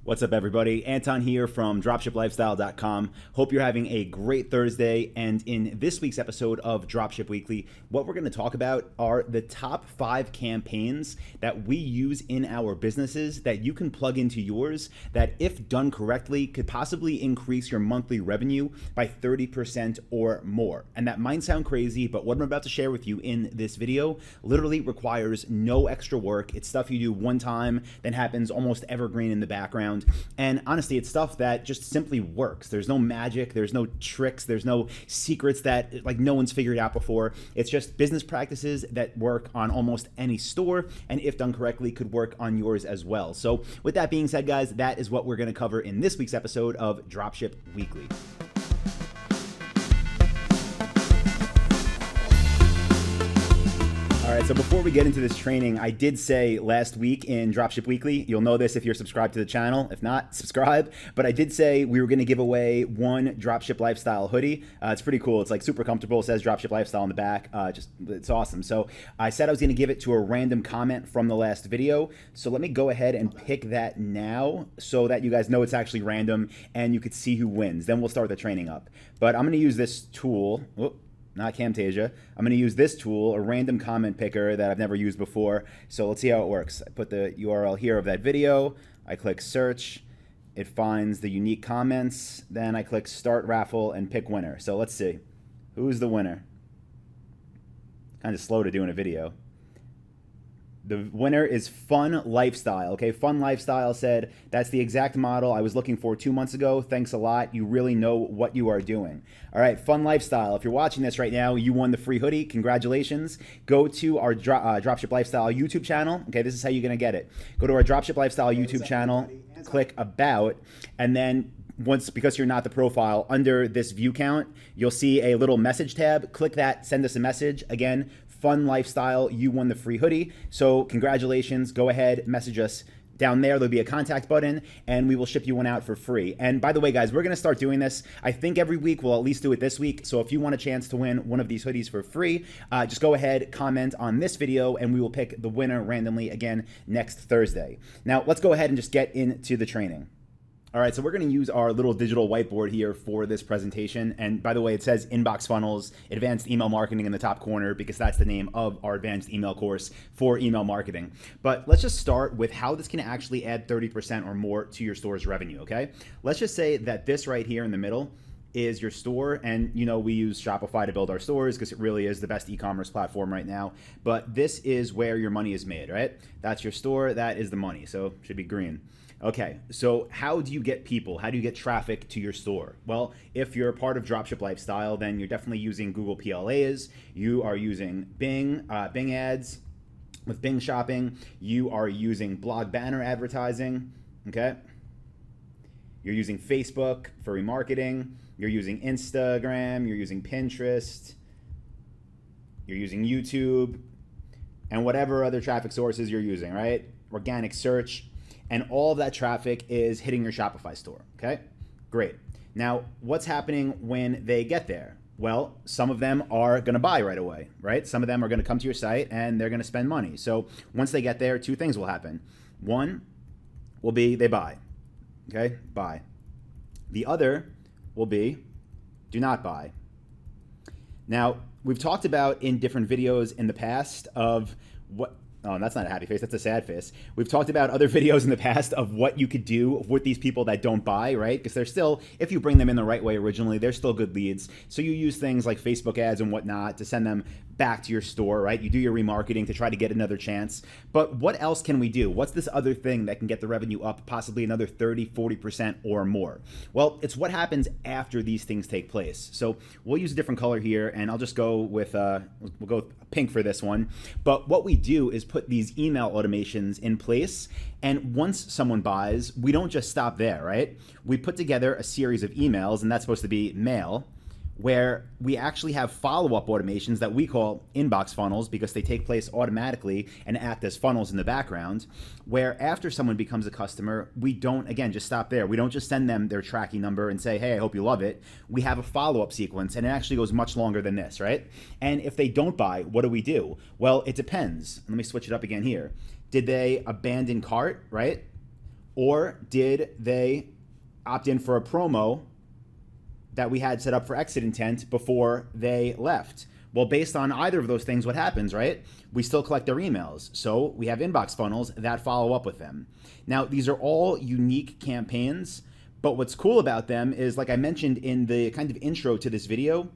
What's up, everybody? Anton here from dropshiplifestyle.com. Hope you're having a great Thursday. And in this week's episode of Dropship Weekly, what we're going to talk about are the top 5 campaigns that we use in our businesses that you can plug into yours that, if done correctly, could possibly increase your monthly revenue by 30% or more. And that might sound crazy, but what I'm about to share with you in this video literally requires no extra work. It's stuff you do one time, then happens almost evergreen in the background. And honestly, it's stuff that just simply works. There's no magic, there's no tricks, there's no secrets that like no one's figured out before. It's just business practices that work on almost any store, and if done correctly, could work on yours as well. So with that being said, guys, that is what we're going to cover in this week's episode of Dropship Weekly. All right, so before we get into this training, I did say last week in Dropship Weekly, you'll know this if you're subscribed to the channel. If not, subscribe. But I did say we were going to give away one Dropship Lifestyle hoodie. It's pretty cool. It's like super comfortable. It says Dropship Lifestyle on the back. It's awesome. So I said I was going to give it to a random comment from the last video. So let me go ahead and pick that now so that you guys know it's actually random and you could see who wins. Then we'll start the training up. But I'm going to use this tool. Not Camtasia. I'm going to use this tool, a random comment picker that I've never used before. So let's see how it works. I put the URL here of that video. I click search. It finds the unique comments. Then I click start raffle and pick winner. So let's see. Who's the winner? Kind of slow to do in a video. The winner is Fun Lifestyle. Okay, Fun Lifestyle said, that's the exact model I was looking for 2 months ago. Thanks a lot. You really know what you are doing. All right, Fun Lifestyle. If you're watching this right now, you won the free hoodie. Congratulations. Go to our Dropship Lifestyle YouTube channel. Okay, this is how you're going to get it. Go to our Dropship Lifestyle YouTube channel, click About, and then because you're not the profile, under this view count, you'll see a little message tab. Click that, send us a message. Again, Fun Lifestyle, you won the free hoodie. So congratulations, go ahead, message us down there. There'll be a contact button and we will ship you one out for free. And by the way, guys, we're going to start doing this. I think every week. We'll at least do it this week. So if you want a chance to win one of these hoodies for free, just go ahead, comment on this video, and we will pick the winner randomly again next Thursday. Now, let's go ahead and just get into the training. All right, so we're going to use our little digital whiteboard here for this presentation. And by the way, it says Inbox Funnels, Advanced Email Marketing in the top corner because that's the name of our advanced email course for email marketing. But let's just start with how this can actually add 30% or more to your store's revenue, okay? Let's just say that this right here in the middle is your store, and you know we use Shopify to build our stores because it really is the best e-commerce platform right now. But this is where your money is made, right? That's your store, that is the money, so it should be green. Okay, so how do you get people? How do you get traffic to your store? Well, if you're a part of Dropship Lifestyle, then you're definitely using Google PLAs. You are using Bing ads. With Bing Shopping, you are using blog banner advertising, okay? You're using Facebook for remarketing. You're using Instagram. You're using Pinterest. You're using YouTube, and whatever other traffic sources you're using, right? Organic search. And all of that traffic is hitting your Shopify store, okay? Great. Now, what's happening when they get there? Well, some of them are gonna buy right away, right? Some of them are gonna come to your site and they're gonna spend money. So once they get there, 2 things will happen. One will be they buy, okay? Buy. The other will be do not buy. Now, we've talked about in different videos in the past of what, oh, that's not a happy face, that's a sad face. We've talked about other videos in the past of what you could do with these people that don't buy, right? Because they're still, if you bring them in the right way originally, they're still good leads. So you use things like Facebook ads and whatnot to send them back to your store, right? You do your remarketing to try to get another chance. But what else can we do? What's this other thing that can get the revenue up possibly another 30, 40% or more? Well, it's what happens after these things take place. So we'll use a different color here, and I'll just go with, we'll go with pink for this one. But what we do is put these email automations in place. And once someone buys, we don't just stop there, right? We put together a series of emails, and that's supposed to be mail, where we actually have follow-up automations that we call inbox funnels because they take place automatically and act as funnels in the background, where after someone becomes a customer, we don't, again, just stop there. We don't just send them their tracking number and say, hey, I hope you love it. We have a follow-up sequence, and it actually goes much longer than this, right? And if they don't buy, what do? Well, it depends. Let me switch it up again here. Did they abandon cart, right? Or did they opt in for a promo that we had set up for exit intent before they left? Well, based on either of those things, what happens, right? We still collect their emails. So we have inbox funnels that follow up with them. Now, these are all unique campaigns, but what's cool about them is, like I mentioned in the kind of intro to this video,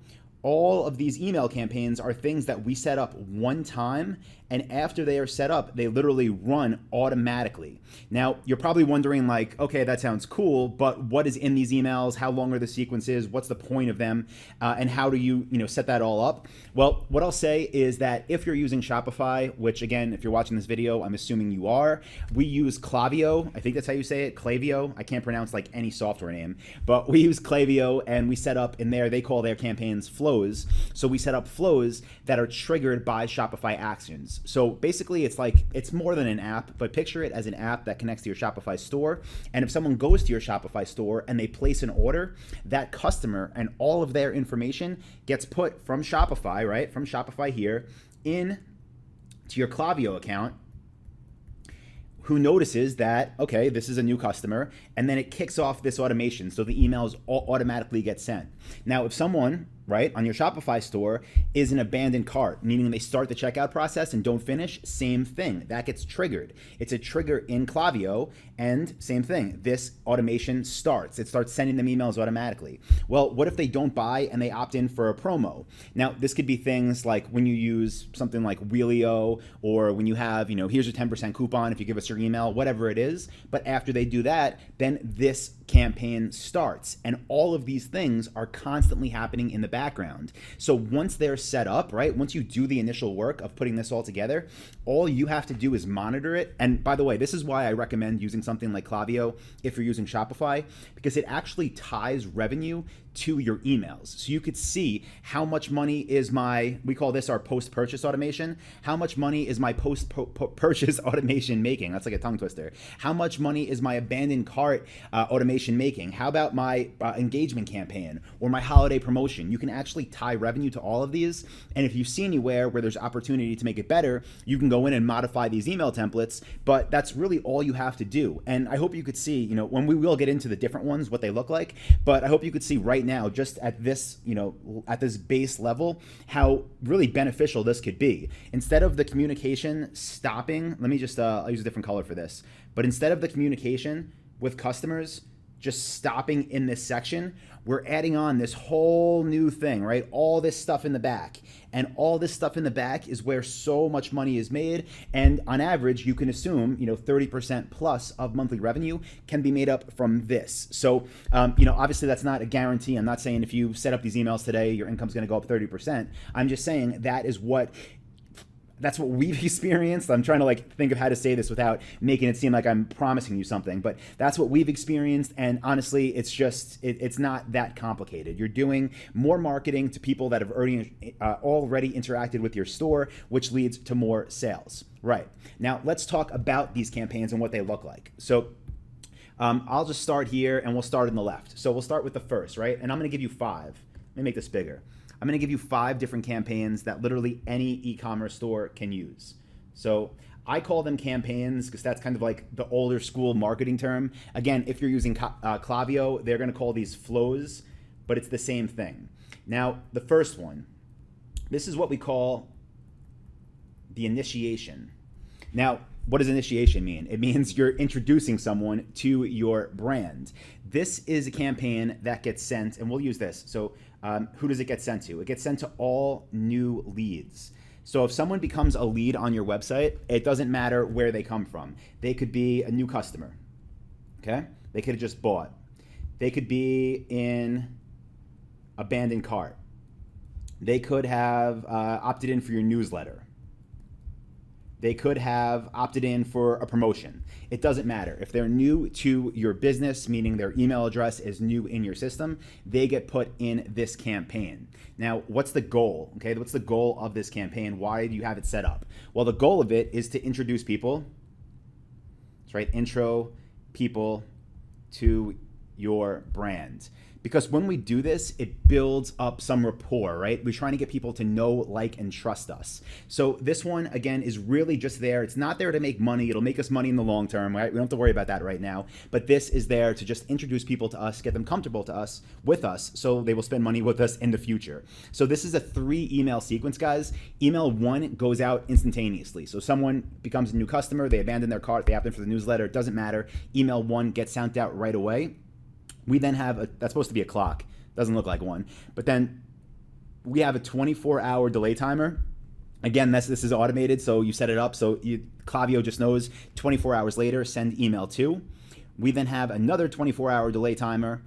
all of these email campaigns are things that we set up one time, and after they are set up, they literally run automatically. Now, you're probably wondering, like, okay, that sounds cool, but what is in these emails? How long are the sequences? What's the point of them? And how do you set that all up? Well, what I'll say is that if you're using Shopify, which again, if you're watching this video, I'm assuming you are, we use Klaviyo. I think that's how you say it, Klaviyo. I can't pronounce like any software name, but we use Klaviyo, and we set up in there, they call their campaigns flows. So we set up flows that are triggered by Shopify actions. So basically it's more than an app, but picture it as an app that connects to your Shopify store. And if someone goes to your Shopify store and they place an order, that customer and all of their information gets put from Shopify, right? From Shopify here in to your Klaviyo account, who notices that, okay, this is a new customer, and then it kicks off this automation. So the emails automatically get sent. Now, if someone, right, on your Shopify store is an abandoned cart, meaning they start the checkout process and don't finish, same thing. That gets triggered. It's a trigger in Klaviyo, and same thing. This automation starts. It starts sending them emails automatically. Well, what if they don't buy and they opt in for a promo? Now, this could be things like when you use something like Wheelio, or when you have, here's your 10% coupon if you give us your email, whatever it is. But after they do that, then this campaign starts, and all of these things are constantly happening in the background. So once they're set up, right, once you do the initial work of putting this all together, all you have to do is monitor it. And by the way, this is why I recommend using something like Klaviyo if you're using Shopify, because it actually ties revenue to your emails. So you could see how much money is we call this our post-purchase automation. How much money is my post-purchase automation making? That's like a tongue twister. How much money is my abandoned cart automation making? How about my engagement campaign or my holiday promotion? You can actually tie revenue to all of these. And if you see anywhere where there's opportunity to make it better, you can go in and modify these email templates, but that's really all you have to do. And I hope you could see, when we will get into the different ones, what they look like, but I hope you could see right now, just at this, at this base level, how really beneficial this could be. Instead of the communication stopping, let me just, I'll use a different color for this, but instead of the communication with customers just stopping in this section, we're adding on this whole new thing, right? All this stuff in the back. And all this stuff in the back is where so much money is made. And on average, you can assume, 30% plus of monthly revenue can be made up from this. So, obviously that's not a guarantee. I'm not saying if you set up these emails today, your income's going to go up 30%. I'm just saying that's what we've experienced. I'm trying to think of how to say this without making it seem like I'm promising you something, but that's what we've experienced. And honestly, it's not that complicated. You're doing more marketing to people that have already interacted with your store, which leads to more sales. Right. Now let's talk about these campaigns and what they look like. So I'll just start here, and we'll start on the left. So we'll start with the first, right? And I'm going to give you 5. Let me make this bigger. I'm going to give you 5 different campaigns that literally any e-commerce store can use. So I call them campaigns because that's kind of like the older school marketing term. Again, if you're using Klaviyo, they're going to call these flows, but it's the same thing. Now, the first one, this is what we call the initiation. Now, what does initiation mean? It means you're introducing someone to your brand. This is a campaign that gets sent, and we'll use this. So who does it get sent to? It gets sent to all new leads. So if someone becomes a lead on your website, it doesn't matter where they come from. They could be a new customer, okay? They could have just bought. They could be in abandoned cart. They could have opted in for your newsletter. They could have opted in for a promotion. It doesn't matter. If they're new to your business, meaning their email address is new in your system, they get put in this campaign. Now, what's the goal? Okay, what's the goal of this campaign? Why do you have it set up? Well, the goal of it is to introduce people. That's right, intro people to your brand. Because when we do this, it builds up some rapport, right? We're trying to get people to know, like, and trust us. So this one, again, is really just there. It's not there to make money. It'll make us money in the long term, right? We don't have to worry about that right now. But this is there to just introduce people to us, get them comfortable to us, with us, so they will spend money with us in the future. So this is a 3-email sequence, guys. Email 1 goes out instantaneously. So someone becomes a new customer, they abandon their cart, they opt in for the newsletter, it doesn't matter. Email 1 gets sent out right away. We then have that's supposed to be a clock. Doesn't look like one. But then we have a 24-hour delay timer. Again, this is automated, so you set it up. So Klaviyo just knows 24 hours later, send email 2. We then have another 24-hour delay timer,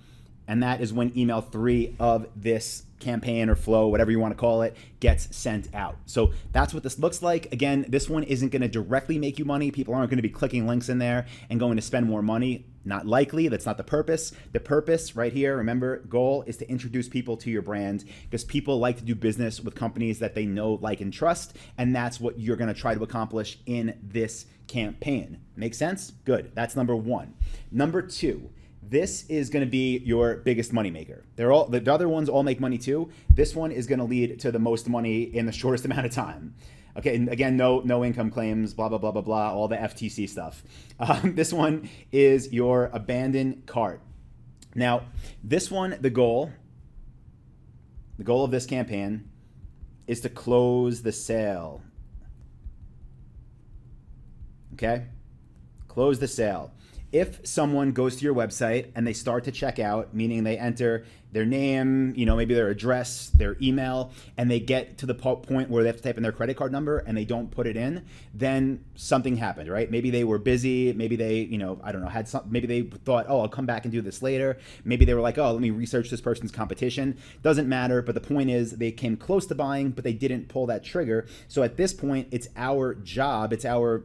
and that is when email 3 of this campaign or flow, whatever you want to call it, gets sent out. So that's what this looks like. Again, this one isn't going to directly make you money. People aren't going to be clicking links in there and going to spend more money. Not likely. That's not the purpose. The purpose right here, remember, goal is to introduce people to your brand, because people like to do business with companies that they know, like, and trust. And that's what you're going to try to accomplish in this campaign. Make sense? Good. That's number 1. Number 2. This is going to be your biggest moneymaker. The other ones all make money too. This one is going to lead to the most money in the shortest amount of time. Okay, and again, no income claims, blah, blah, blah, blah, blah, all the FTC stuff. This one is your abandoned cart. Now, this one, the goal of this campaign is to close the sale. Okay? Close the sale. If someone goes to your website and they start to check out, meaning they enter their name, maybe their address, their email, and they get to the point where they have to type in their credit card number and they don't put it in, then something happened, right? Maybe they were busy. Maybe they, I don't know, maybe they thought, oh, I'll come back and do this later. Maybe they were like, oh, let me research this person's competition. Doesn't matter. But the point is they came close to buying, but they didn't pull that trigger. So at this point, it's our job. It's our,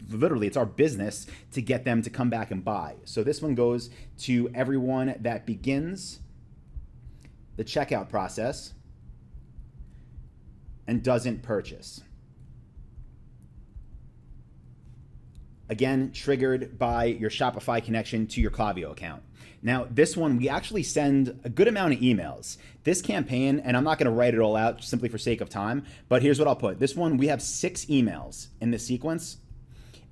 literally it's our business to get them to come back and buy. So this one goes to everyone that begins the checkout process and doesn't purchase. Again, triggered by your Shopify connection to your Klaviyo account. Now, this one, we actually send a good amount of emails. This campaign, and I'm not going to write it all out simply for sake of time, but here's what I'll put. This one, we have 6 emails in this sequence,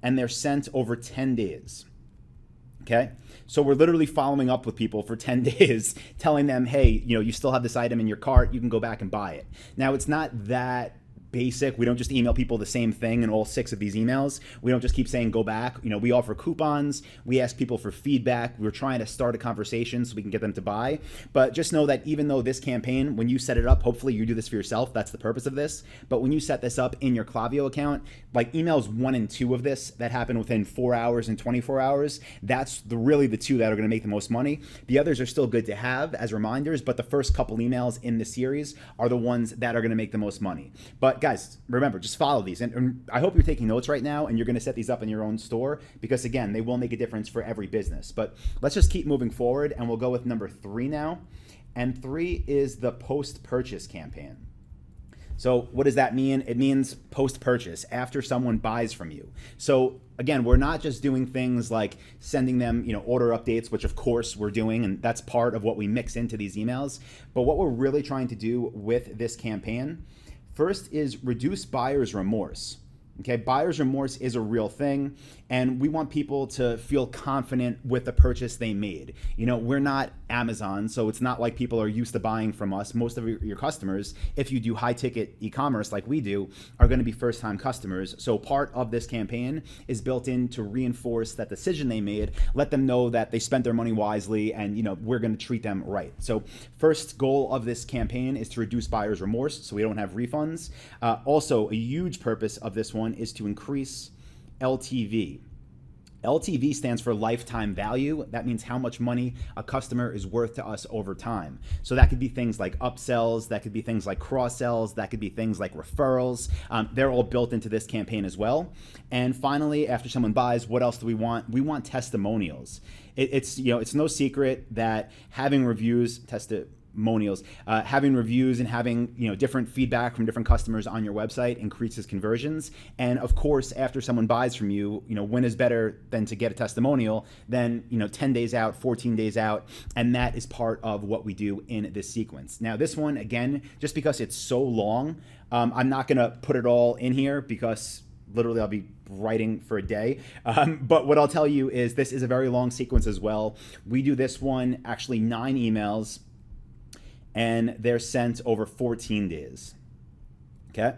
and they're sent over 10 days. Okay, so we're literally following up with people for 10 days, telling them, hey, you still have this item in your cart, you can go back and buy it. Now, it's not that basic. We don't just email people the same thing in all 6 of these emails. We don't just keep saying go back. We offer coupons. We ask people for feedback. We're trying to start a conversation so we can get them to buy. But just know that even though this campaign, when you set it up, hopefully you do this for yourself. That's the purpose of this. But when you set this up in your Klaviyo account, like emails 1 and 2 of this that happen within 4 hours and 24 hours, that's really the 2 that are going to make the most money. The others are still good to have as reminders, but the first couple emails in the series are the ones that are going to make the most money. But guys, remember, just follow these. And I hope you're taking notes right now and you're going to set these up in your own store, because again, they will make a difference for every business. But let's just keep moving forward, and we'll go with number 3 now. And 3 is the post-purchase campaign. So what does that mean? It means post-purchase, after someone buys from you. So again, we're not just doing things like sending them, order updates, which of course we're doing, and that's part of what we mix into these emails. But what we're really trying to do with this campaign, first, is reduce buyer's remorse. Okay, buyer's remorse is a real thing, and we want people to feel confident with the purchase they made. We're not Amazon, so it's not like people are used to buying from us. Most of your customers, if you do high ticket e-commerce like we do, are going to be first time customers. So part of this campaign is built in to reinforce that decision they made, let them know that they spent their money wisely, and we're going to treat them right. So first goal of this campaign is to reduce buyer's remorse so we don't have refunds. Also, a huge purpose of this one is to increase LTV. LTV stands for lifetime value. That means how much money a customer is worth to us over time. So that could be things like upsells, that could be things like cross-sells, that could be things like referrals. They're all built into this campaign as well. And finally, after someone buys, what else do we want? We want testimonials. It's no secret that having reviews, testimonials. Having reviews and having different feedback from different customers on your website increases conversions. And of course, after someone buys from you, when is better than to get a testimonial than 10 days out, 14 days out, and that is part of what we do in this sequence. Now, this one, again, just because it's so long, I'm not going to put it all in here because literally I'll be writing for a day. But what I'll tell you is this is a very long sequence as well. We do this one, actually 9 emails, and they're sent over 14 days. Okay.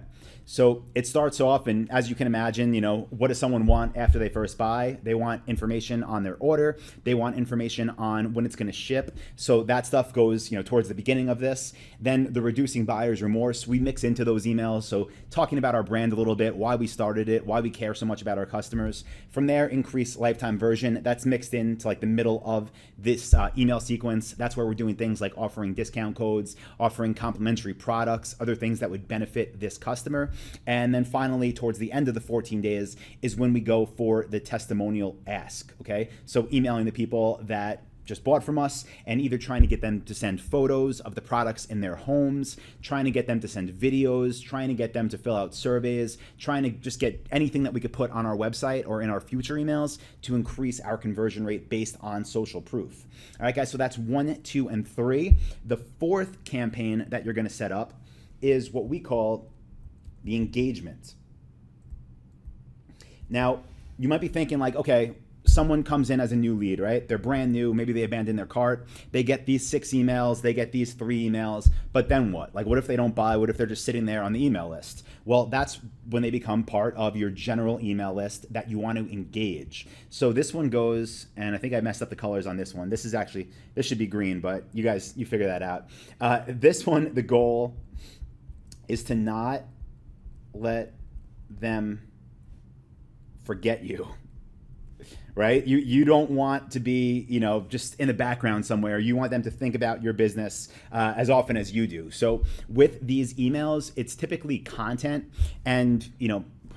So it starts off, and as you can imagine, what does someone want after they first buy? They want information on their order. They want information on when it's going to ship. So that stuff goes, towards the beginning of this. Then the reducing buyer's remorse, we mix into those emails. So talking about our brand a little bit, why we started it, why we care so much about our customers. From there, increase lifetime version. That's mixed into like the middle of this email sequence. That's where we're doing things like offering discount codes, offering complimentary products, other things that would benefit this customer. And then finally, towards the end of the 14 days is when we go for the testimonial ask, okay? So emailing the people that just bought from us and either trying to get them to send photos of the products in their homes, trying to get them to send videos, trying to get them to fill out surveys, trying to just get anything that we could put on our website or in our future emails to increase our conversion rate based on social proof. All right, guys, so that's 1, 2, and 3. The 4th campaign that you're gonna set up is what we call the engagement. Now, you might be thinking like, okay, someone comes in as a new lead, right? They're brand new, maybe they abandoned their cart. They get these 6 emails, they get these 3 emails, but then what? Like, what if they don't buy? What if they're just sitting there on the email list? Well, that's when they become part of your general email list that you want to engage. So this one goes, and I think I messed up the colors on this one. This should be green, but you figure that out. This one, the goal is to not let them forget you, right? You don't want to be, just in the background somewhere. You want them to think about your business as often as you do. So with these emails, it's typically content, and,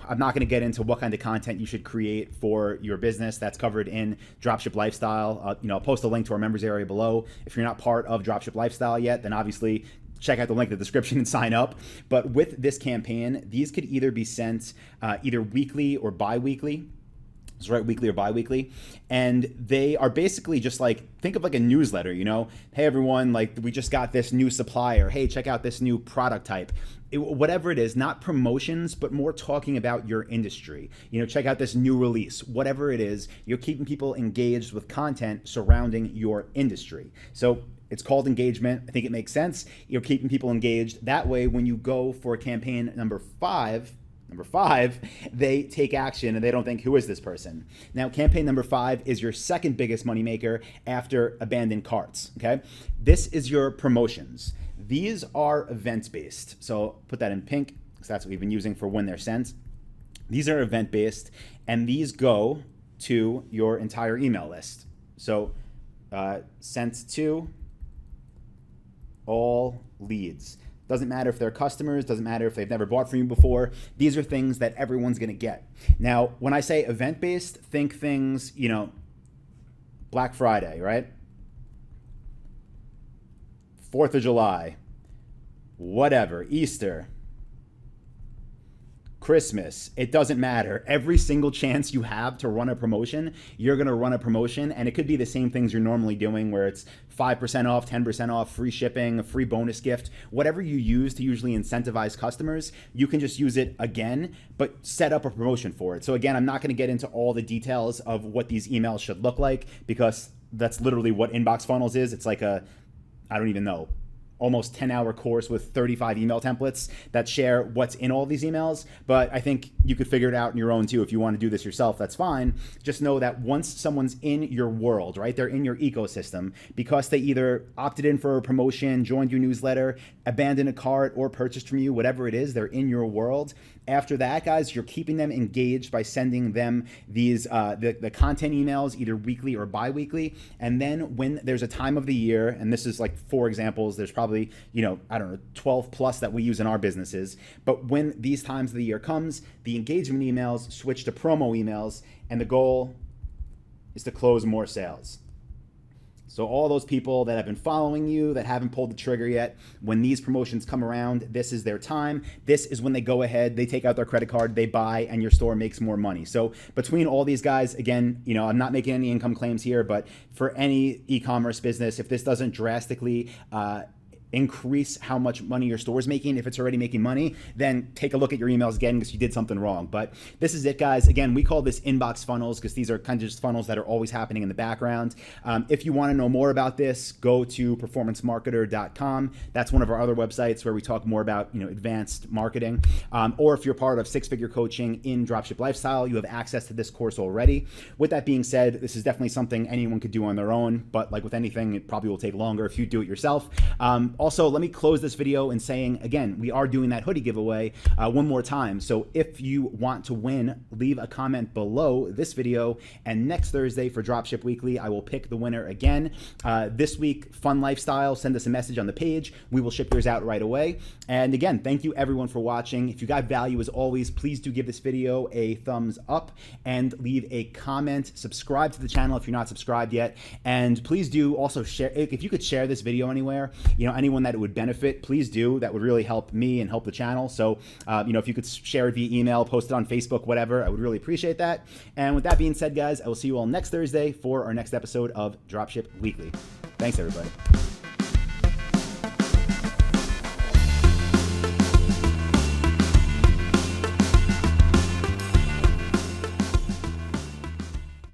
I'm not going to get into what kind of content you should create for your business. That's covered in Dropship Lifestyle. I'll post a link to our members area below. If you're not part of Dropship Lifestyle yet, then obviously check out the link in the description and sign up. But with this campaign, these could either be sent either weekly or bi-weekly. That's right, weekly or bi-weekly. And they are basically just like, think of like a newsletter, Hey everyone, like we just got this new supplier. Hey, check out this new product type. Whatever it is, not promotions, but more talking about your industry. Check out this new release. Whatever it is, you're keeping people engaged with content surrounding your industry. So it's called engagement. I think it makes sense. You're keeping people engaged. That way, when you go for campaign number five, they take action and they don't think, who is this person? Now, campaign number 5 is your second biggest moneymaker after abandoned carts, okay? This is your promotions. These are event-based. So put that in pink because that's what we've been using for when they're sent. These are event-based, and these go to your entire email list. So sent to all leads. Doesn't matter if they're customers, doesn't matter if they've never bought from you before. These are things that everyone's gonna get. Now, when I say event-based, think things, Black Friday, right? 4th of July, whatever, Easter, Christmas, it doesn't matter. Every single chance you have to run a promotion, you're gonna run a promotion, and it could be the same things you're normally doing where it's 5% off, 10% off, free shipping, a free bonus gift, whatever you use to usually incentivize customers, you can just use it again, but set up a promotion for it. So again, I'm not gonna get into all the details of what these emails should look like because that's literally what inbox funnels is. It's like I don't even know, almost 10-hour course with 35 email templates that share what's in all these emails. But I think you could figure it out on your own too. If you want to do this yourself, that's fine. Just know that once someone's in your world, right, they're in your ecosystem because they either opted in for a promotion, joined your newsletter, abandoned a cart, or purchased from you, whatever it is, they're in your world. After that, guys, you're keeping them engaged by sending them these the content emails either weekly or bi-weekly. And then when there's a time of the year, and this is like 4 examples, there's probably, 12 plus that we use in our businesses. But when these times of the year comes, the engagement emails switch to promo emails, and the goal is to close more sales. So all those people that have been following you that haven't pulled the trigger yet, when these promotions come around, this is their time. This is when they go ahead, they take out their credit card, they buy, and your store makes more money. So between all these guys, again, I'm not making any income claims here, but for any e-commerce business, if this doesn't drastically increase how much money your store is making, if it's already making money, then take a look at your emails again because you did something wrong. But this is it, guys. Again, we call this inbox funnels because these are kind of just funnels that are always happening in the background. If you want to know more about this, go to performancemarketer.com. That's one of our other websites where we talk more about advanced marketing. Or if you're part of six-figure coaching in Dropship Lifestyle, you have access to this course already. With that being said, this is definitely something anyone could do on their own, but like with anything, it probably will take longer if you do it yourself. Also, let me close this video in saying, again, we are doing that hoodie giveaway one more time. So if you want to win, leave a comment below this video. And next Thursday for Dropship Weekly, I will pick the winner again. This week, Fun Lifestyle, send us a message on the page. We will ship yours out right away. And again, thank you everyone for watching. If you got value as always, please do give this video a thumbs up and leave a comment. Subscribe to the channel if you're not subscribed yet. And please do also share, if you could share this video anywhere, anyone that it would benefit, please do. That would really help me and help the channel. So, if you could share it via email, post it on Facebook, whatever, I would really appreciate that. And with that being said, guys, I will see you all next Thursday for our next episode of Dropship Weekly. Thanks, everybody.